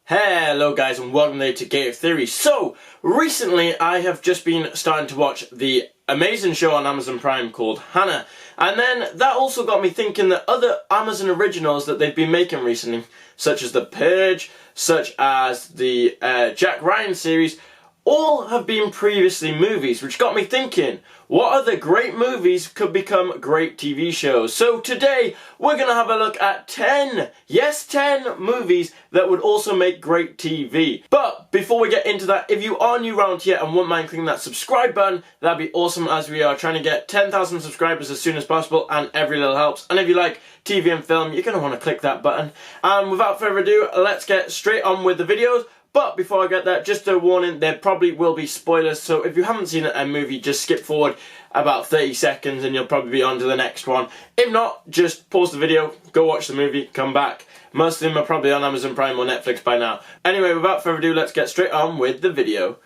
Hello guys and welcome to Game Theory. So, recently I have just been starting to watch the amazing show on Amazon Prime called Hannah. And then that also got me thinking that other Amazon originals that they've been making recently, such as The Purge, such as the Jack Ryan series, all have been previously movies, which got me thinking, what other great movies could become great TV shows? So today, we're going to have a look at 10 movies that would also make great TV. But before we get into that, if you are new around here and wouldn't mind clicking that subscribe button, that'd be awesome, as we are trying to get 10,000 subscribers as soon as possible, and every little helps. And if you like TV and film, you're going to want to click that button. And without further ado, let's get straight on with the videos. But before I get that, just a warning, there probably will be spoilers, so if you haven't seen a movie, just skip forward about 30 seconds and you'll probably be on to the next one. If not, just pause the video, go watch the movie, come back. Most of them are probably on Amazon Prime or Netflix by now. Anyway, without further ado, let's get straight on with the video.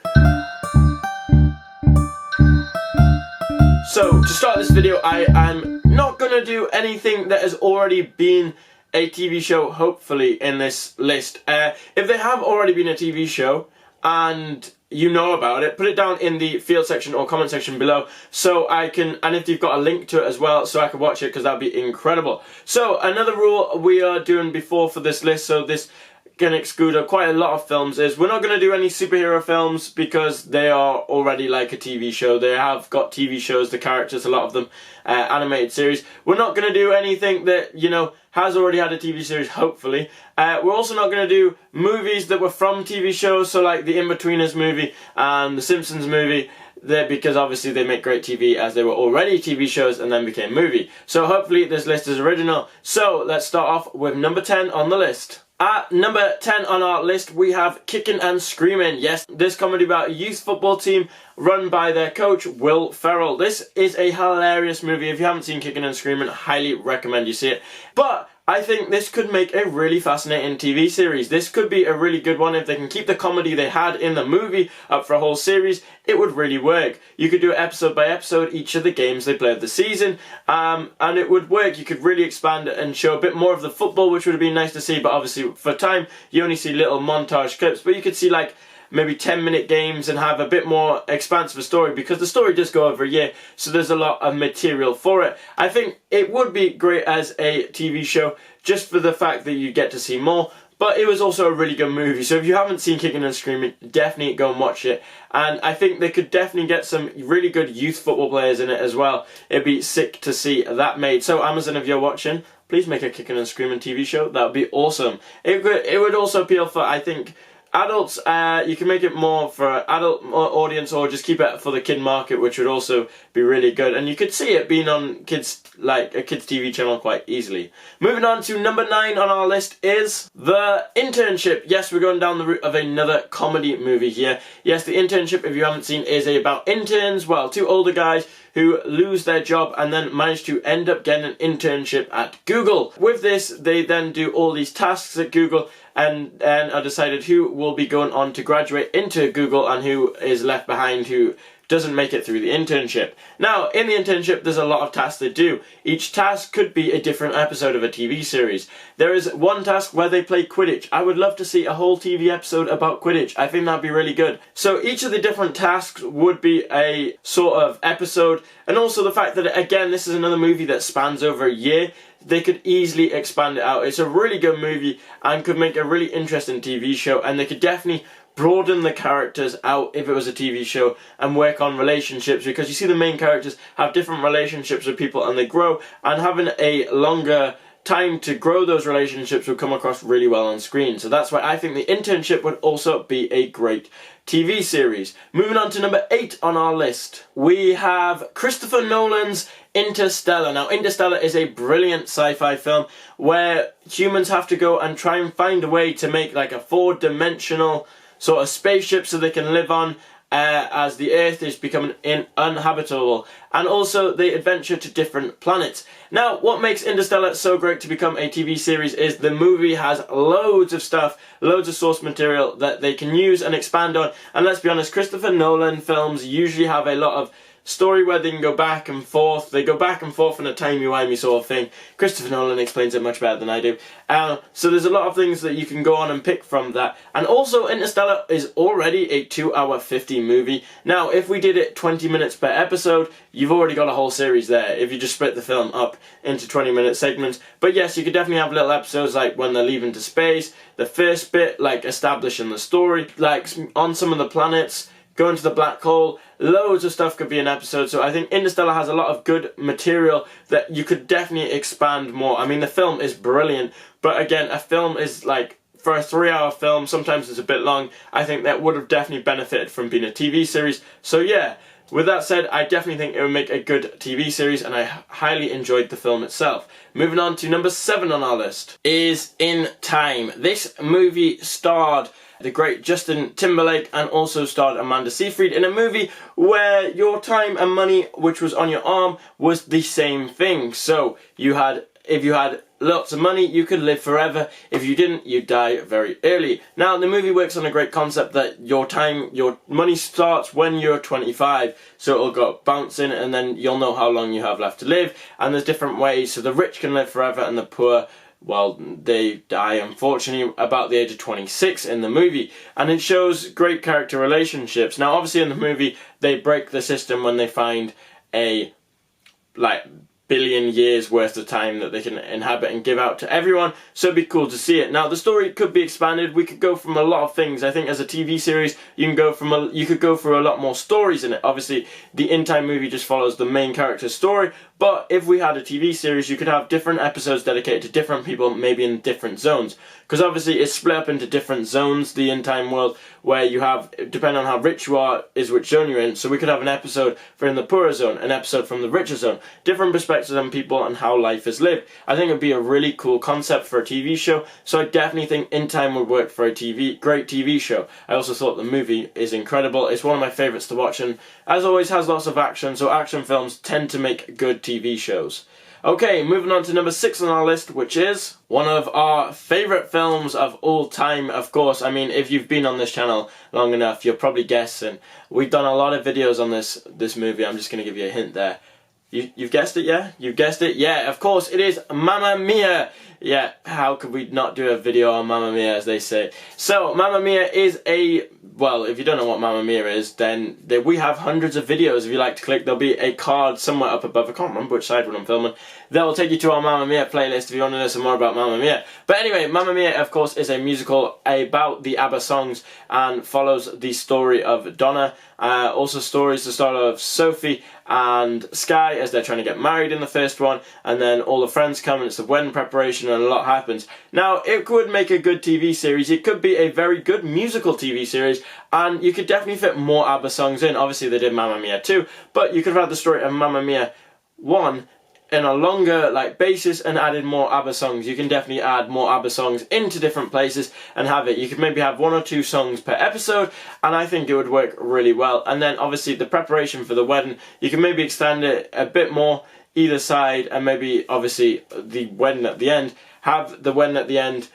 So, to start this video, I am not going to do anything that has already been a TV show, hopefully, in this list. If they have already been a TV show and you know about it, put it down in the field section or comment section below so I can, and if you've got a link to it as well, so I can watch it, because that'd be incredible. So another rule we are doing before for this list, so this can exclude quite a lot of films, is we're not going to do any superhero films because they are already like a TV show. They have got TV shows, the characters, a lot of them, animated series. We're not going to do anything that, you know, has already had a TV series, hopefully. We're also not going to do movies that were from TV shows, so like the In-Betweeners movie and the Simpsons movie, because obviously they make great TV as they were already TV shows and then became movie. So hopefully this list is original. So let's start off with number 10 on the list. At number 10 on our list, we have Kickin' and Screamin'. Yes, this comedy about a youth football team run by their coach, Will Ferrell. This is a hilarious movie. If you haven't seen Kickin' and Screamin', highly recommend you see it. But I think this could make a really fascinating TV series. This could be a really good one. If they can keep the comedy they had in the movie up for a whole series, it would really work. You could do it episode by episode, each of the games they play of the season, and it would work. You could really expand it and show a bit more of the football, which would have been nice to see, but obviously for time, you only see little montage clips, but you could see like maybe 10-minute games and have a bit more expansive story, because the story does go over a year, so there's a lot of material for it. I think it would be great as a TV show, just for the fact that you get to see more, but it was also a really good movie. So if you haven't seen Kickin' and Screamin', definitely go and watch it. And I think they could definitely get some really good youth football players in it as well. It'd be sick to see that made. So Amazon, if you're watching, please make a Kickin' and Screamin' TV show. That would be awesome. It would also appeal for, I think, adults. You can make it more for adult audience, or just keep it for the kid market, which would also be really good. And you could see it being on kids, like a kids TV channel, quite easily. Moving on to number 9 on our list is The Internship. Yes, we're going down the route of another comedy movie here. Yes, The Internship, if you haven't seen, is about interns, well, 2 older guys who lose their job and then manage to end up getting an internship at Google. With this, they then do all these tasks at Google and are decided who will be going on to graduate into Google and who is left behind, who doesn't make it through the internship. Now, in the internship, there's a lot of tasks they do. Each task could be a different episode of a TV series. There is one task where they play Quidditch. I would love to see a whole TV episode about Quidditch. I think that'd be really good. So each of the different tasks would be a sort of episode, and also the fact that, again, this is another movie that spans over a year. They could easily expand it out. It's a really good movie and could make a really interesting TV show, and they could definitely broaden the characters out if it was a TV show and work on relationships, because you see the main characters have different relationships with people and they grow, and having a longer time to grow those relationships would come across really well on screen. So that's why I think The Internship would also be a great TV series. Moving on to number 8 on our list, we have Christopher Nolan's Interstellar. Now, Interstellar is a brilliant sci-fi film where humans have to go and try and find a way to make like a 4-dimensional sort of spaceship so they can live on as the Earth is becoming uninhabitable, and also they adventure to different planets. Now, what makes Interstellar so great to become a TV series is the movie has loads of stuff, loads of source material that they can use and expand on, and let's be honest, Christopher Nolan films usually have a lot of story where they can go back and forth. They go back and forth in a timey-wimey sort of thing. Christopher Nolan explains it much better than I do. So there's a lot of things that you can go on and pick from that. And also, Interstellar is already a 2-hour 50 movie. Now, if we did it 20 minutes per episode, you've already got a whole series there, if you just split the film up into 20-minute segments. But yes, you could definitely have little episodes like when they're leaving to space, the first bit, like establishing the story, like on some of the planets, going to the black hole. Loads of stuff could be an episode. So I think Interstellar has a lot of good material that you could definitely expand more. I mean, the film is brilliant, but again, a film is like, for a 3-hour film, sometimes it's a bit long. I think that would have definitely benefited from being a TV series. So yeah, with that said, I definitely think it would make a good TV series, and I highly enjoyed the film itself. Moving on to number 7 on our list is In Time. This movie starred the great Justin Timberlake and also starred Amanda Seyfried in a movie where your time and money, which was on your arm, was the same thing. So if you had lots of money, you could live forever. If you didn't, you'd die very early. Now, the movie works on a great concept that your money starts when you're 25. So it'll go bouncing, and then you'll know how long you have left to live. And there's different ways. So the rich can live forever, and the poor, well, they die, unfortunately, about the age of 26 in the movie. And it shows great character relationships. Now, obviously, in the movie, they break the system when they find a, like, billion years worth of time that they can inhabit and give out to everyone, so it'd be cool to see it. Now, the story could be expanded. We could go from a lot of things. I think as a TV series, you could go through a lot more stories in it. Obviously, the In Time movie just follows the main character's story, but if we had a TV series, you could have different episodes dedicated to different people, maybe in different zones. Because obviously it's split up into different zones, the In Time world, where you have, depending on how rich you are, is which zone you're in. So we could have an episode for in the poorer zone, an episode from the richer zone. Different perspectives on people and how life is lived. I think it would be a really cool concept for a TV show, so I definitely think In Time would work for a great TV show. I also thought the movie is incredible. It's one of my favourites to watch, and as always has lots of action, so action films tend to make good TV shows. Okay, moving on to number 6 on our list, which is one of our favourite films of all time, of course. I mean, if you've been on this channel long enough, you'll probably guess, and we've done a lot of videos on this movie. I'm just going to give you a hint there. You've guessed it, yeah? You've guessed it? Yeah, of course, it is Mamma Mia! Yeah, how could we not do a video on Mamma Mia, as they say? So, Mamma Mia is well, if you don't know what Mamma Mia is, then we have hundreds of videos. If you like to click, there'll be a card somewhere up above. I can't remember which side when I'm filming. That will take you to our Mamma Mia playlist if you want to know some more about Mamma Mia. But anyway, Mamma Mia, of course, is a musical about the ABBA songs and follows the story of Donna. Also stories the story of Sophie and Sky as they're trying to get married in the first one, and then all the friends come and it's the wedding preparation and a lot happens. Now, it could make a good TV series. It could be a very good musical TV series, and you could definitely fit more ABBA songs in. Obviously, they did Mamma Mia 2, but you could have had the story of Mamma Mia 1 in a longer basis and added more ABBA songs. You can definitely add more ABBA songs into different places and have it. You could maybe have 1 or 2 songs per episode, and I think it would work really well. And then obviously the preparation for the wedding, you can maybe extend it a bit more either side, and maybe obviously the wedding at the end. Have the wedding at the end,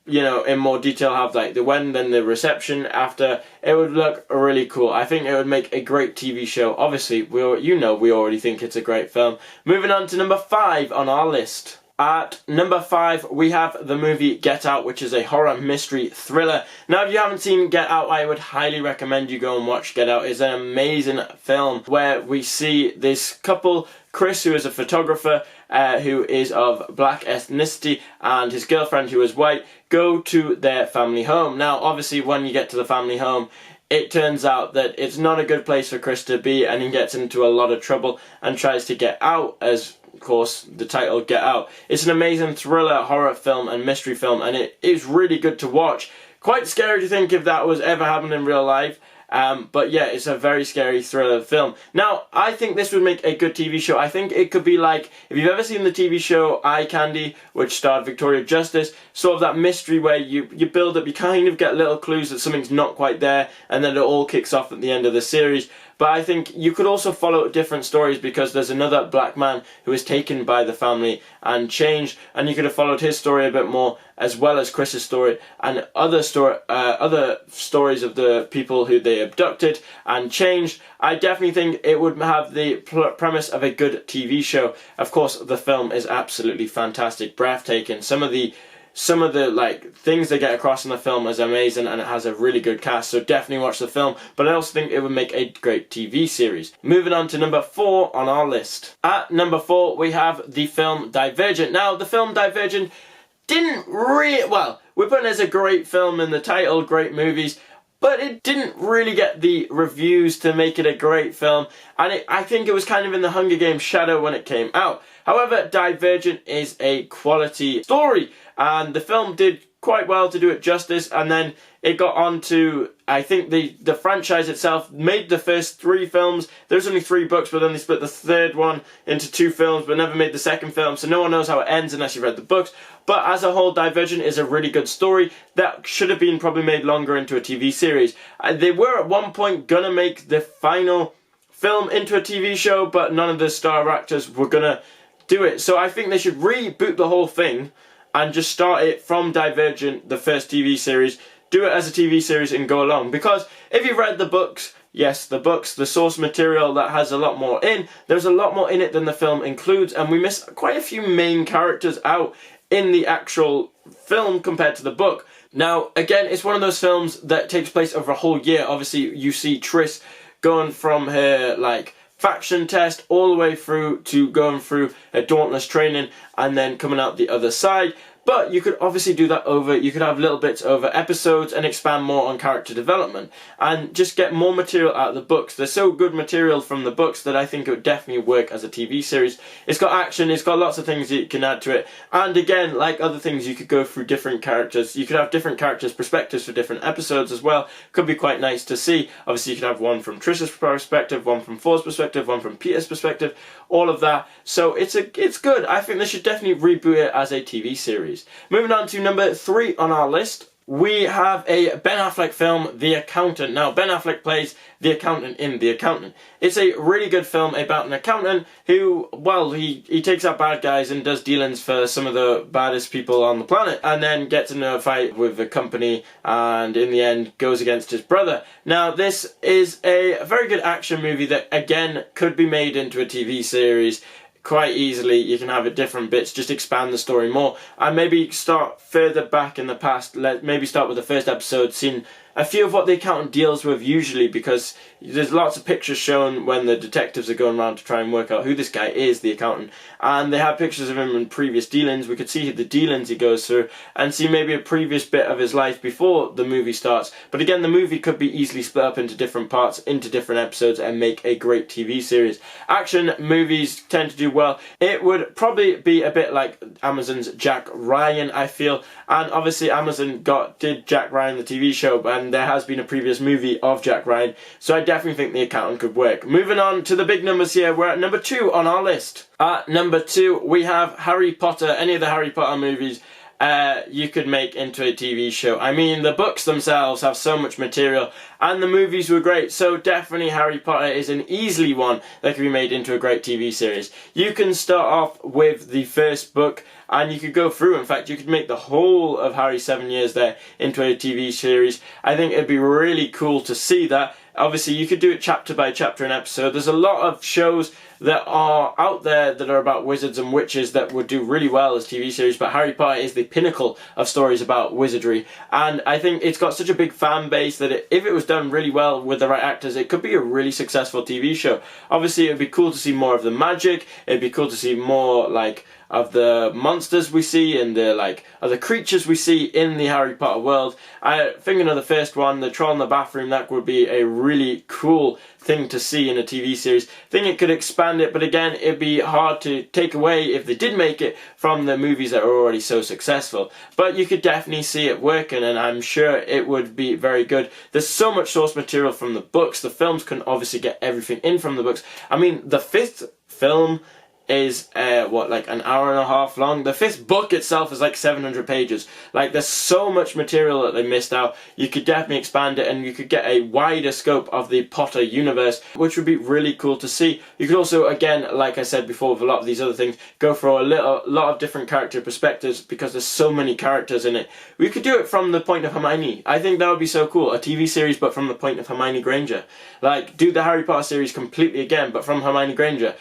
you know, in more detail, have like the wedding, then the reception after. It would look really cool. I think it would make a great TV show. Obviously, we already think it's a great film. Moving on to number 5 on our list. At number 5, we have the movie Get Out, which is a horror mystery thriller. Now, if you haven't seen Get Out, I would highly recommend you go and watch Get Out. It's an amazing film where we see this couple, Chris, who is a photographer, who is of black ethnicity, and his girlfriend, who is white, go to their family home. Now, obviously, when you get to the family home, it turns out that it's not a good place for Chris to be, and he gets into a lot of trouble and tries to get out, as of course the title Get Out. It's an amazing thriller, horror film and mystery film, and it is really good to watch. Quite scary to think if that was ever happened in real life. But yeah, it's a very scary thriller film. Now, I think this would make a good TV show. I think it could be like, if you've ever seen the TV show Eye Candy, which starred Victoria Justice, sort of that mystery where you build up, you kind of get little clues that something's not quite there, and then it all kicks off at the end of the series. But I think you could also follow different stories, because there's another black man who is taken by the family and changed, and you could have followed his story a bit more, as well as Chris's story and other stories of the people who they abducted and changed. I definitely think it would have the premise of a good TV show. Of course, the film is absolutely fantastic, breathtaking. Some of the like things they get across in the film is amazing, and it has a really good cast, so definitely watch the film. But I also think it would make a great TV series. Moving on to number 4 on our list. At number 4 we have the film Divergent. Now the film Divergent didn't really, well, we're putting it as a great film in the title, great movies, but it didn't really get the reviews to make it a great film, and I think it was kind of in the Hunger Games shadow when it came out. However, Divergent is a quality story, and the film did quite well to do it justice, and then it got on to, I think the franchise itself made the first 3 films. There's only 3 books, but then they split the third one into 2 films, but never made the second film, so no one knows how it ends unless you've read the books. But as a whole, Divergent is a really good story that should have been probably made longer into a TV series. They were at one point gonna make the final film into a TV show, but none of the star actors were gonna do it. So I think they should reboot the whole thing and just start it from Divergent, the first TV series, do it as a TV series and go along. Because if you've read the books, yes, the books, the source material, that has a lot more in. There's a lot more in it than the film includes, and we miss quite a few main characters out in the actual film compared to the book. Now, again, it's one of those films that takes place over a whole year. Obviously, you see Triss going from her, like, faction test all the way through to going through a dauntless training and then coming out the other side. But you could obviously do that you could have little bits over episodes and expand more on character development and just get more material out of the books. There's so good material from the books that I think it would definitely work as a TV series. It's got action, it's got lots of things that you can add to it. And again, like other things, you could go through different characters. You could have different characters' perspectives for different episodes as well. Could be quite nice to see. Obviously, you could have one from Trish's perspective, one from Thor's perspective, one from Peter's perspective, all of that. So it's good. I think they should definitely reboot it as a TV series. Moving on to number 3 on our list, we have a Ben Affleck film, The Accountant. Now, Ben Affleck plays the accountant in The Accountant. It's a really good film about an accountant who, well, he takes out bad guys and does dealings for some of the baddest people on the planet, and then gets into a fight with the company and in the end goes against his brother. Now, this is a very good action movie that, again, could be made into a TV series quite easily. You can have it different bits, just expand the story more, and maybe start further back in the past. Maybe start with the first episode, seeing a few of what the accountant deals with usually, because there's lots of pictures shown when the detectives are going around to try and work out who this guy is, the accountant, and they have pictures of him in previous dealings. We could see the dealings he goes through and see maybe a previous bit of his life before the movie starts. But again, the movie could be easily split up into different parts, into different episodes, and make a great TV series. Action movies tend to do well. It would probably be a bit like Amazon's Jack Ryan, I feel, and obviously Amazon did Jack Ryan the TV show, and there has been a previous movie of Jack Ryan, so I definitely think The Accountant could work. Moving on to the big numbers here, we're at number 2 on our list. At number 2 we have Harry Potter. Any of the Harry Potter movies you could make into a TV show. I mean, the books themselves have so much material and the movies were great, so definitely Harry Potter is an easily one that can be made into a great TV series. You can start off with the first book and you could go through. In fact, you could make the whole of Harry's 7 years there into a TV series. I think it'd be really cool to see that. Obviously, you could do it chapter by chapter an episode. There's a lot of shows that are out there that are about wizards and witches that would do really well as TV series, but Harry Potter is the pinnacle of stories about wizardry, and I think it's got such a big fan base that if it was done really well with the right actors, it could be a really successful TV show. Obviously, it would be cool to see more of the magic. It'd be cool to see more of the monsters we see and of the creatures we see in the Harry Potter world. I think of the first one, the troll in the bathroom, that would be a really cool thing to see in a TV series. I think it could expand it, but again, it'd be hard to take away, if they did make it, from the movies that are already so successful. But you could definitely see it working, and I'm sure it would be very good. There's so much source material from the books. The films can obviously get everything in from the books. I mean, the 5th film is like an hour and a half long. The 5th book itself is like 700 pages. Like, there's so much material that they missed out. You could definitely expand it, and you could get a wider scope of the Potter universe, which would be really cool to see. You could also, again, like I said before with a lot of these other things, go for a lot of different character perspectives, because there's so many characters in it. We could do it from the point of Hermione. I think that would be so cool. A TV series, but from the point of Hermione Granger. Like, do the Harry Potter series completely again, but from Hermione Granger.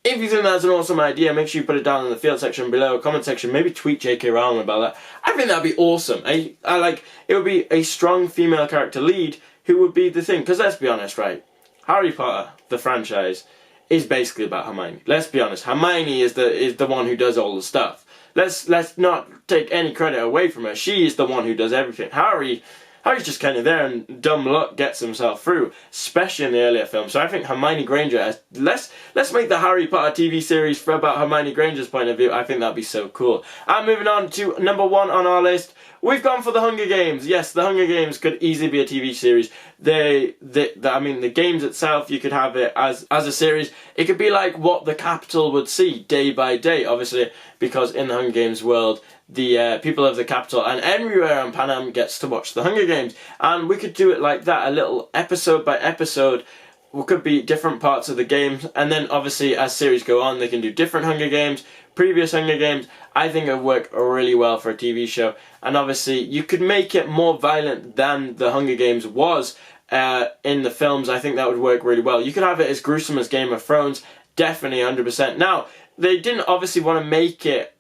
If you think that's an awesome idea, make sure you put it down in the field section below, comment section, maybe tweet J.K. Rowling about that. I think that'd be awesome. I like, it would be a strong female character lead who would be the thing. Because let's be honest, right? Harry Potter, the franchise, is basically about Hermione. Let's be honest. Hermione is the one who does all the stuff. Let's not take any credit away from her. She is the one who does everything. Harry's just kind of there, and dumb luck gets himself through, especially in the earlier films. So I think Hermione Granger, let's make the Harry Potter TV series for about Hermione Granger's point of view. I think that'd be so cool. And moving on to number 1 on our list, we've gone for The Hunger Games. Yes, The Hunger Games could easily be a TV series. I mean, the games itself, you could have it as a series. It could be like what the Capitol would see day by day, obviously, because in the Hunger Games world, the people of the Capitol and everywhere on Panem gets to watch the Hunger Games. And we could do it like that, a little episode by episode. It could be different parts of the games, and then obviously as series go on, they can do different Hunger Games, previous Hunger Games. I think it would work really well for a TV show. And obviously you could make it more violent than the Hunger Games was in the films. I think that would work really well. You could have it as gruesome as Game of Thrones, definitely 100%. Now, they didn't obviously want to make it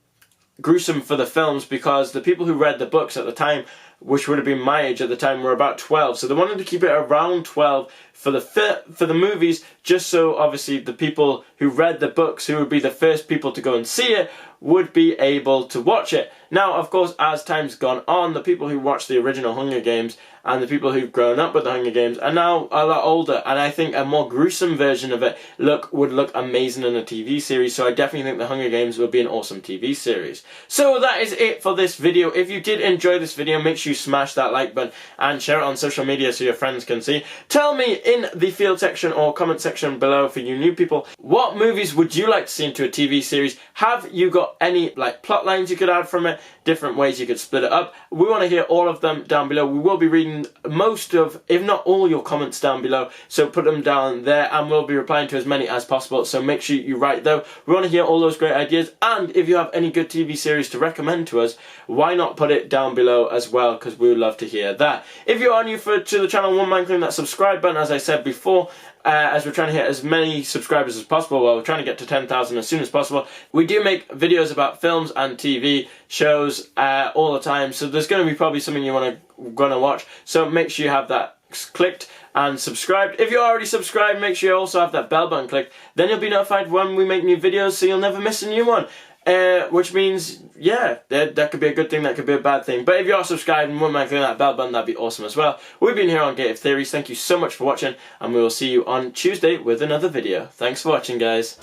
gruesome for the films, because the people who read the books at the time, which would have been my age at the time, were about 12. So they wanted to keep it around 12 for the movies, just so obviously the people who read the books, who would be the first people to go and see it, would be able to watch it. Now, of course, as time's gone on, the people who watched the original Hunger Games and the people who've grown up with the Hunger Games are now a lot older, and I think a more gruesome version of it would look amazing in a TV series. So I definitely think the Hunger Games would be an awesome TV series. So that is it for this video. If you did enjoy this video, make sure you smash that like button and share it on social media so your friends can see. Tell me in the field section or comment section below, for you new people, what movies would you like to see into a TV series? Have you got any like plot lines you could add from it, different ways you could split it up? We want to hear all of them down below. We will be reading most of, if not all, your comments down below, so put them down there and we'll be replying to as many as possible. So make sure you write though. We want to hear all those great ideas, and if you have any good TV series to recommend to us, why not put it down below as well, because we would love to hear that. If you are new to the channel, wouldn't mind clicking that subscribe button, as I said before. As we're trying to hit as many subscribers as possible, well, we're trying to get to 10,000 as soon as possible. We do make videos about films and TV shows all the time, so there's going to be probably something you want to watch. So make sure you have that clicked and subscribed. If you're already subscribed, make sure you also have that bell button clicked. Then you'll be notified when we make new videos, so you'll never miss a new one. Which means, yeah, that could be a good thing, that could be a bad thing. But if you are subscribed and wouldn't mind clicking that bell button, that'd be awesome as well. We've been here on Gate of Theories. Thank you so much for watching, and we will see you on Tuesday with another video. Thanks for watching, guys.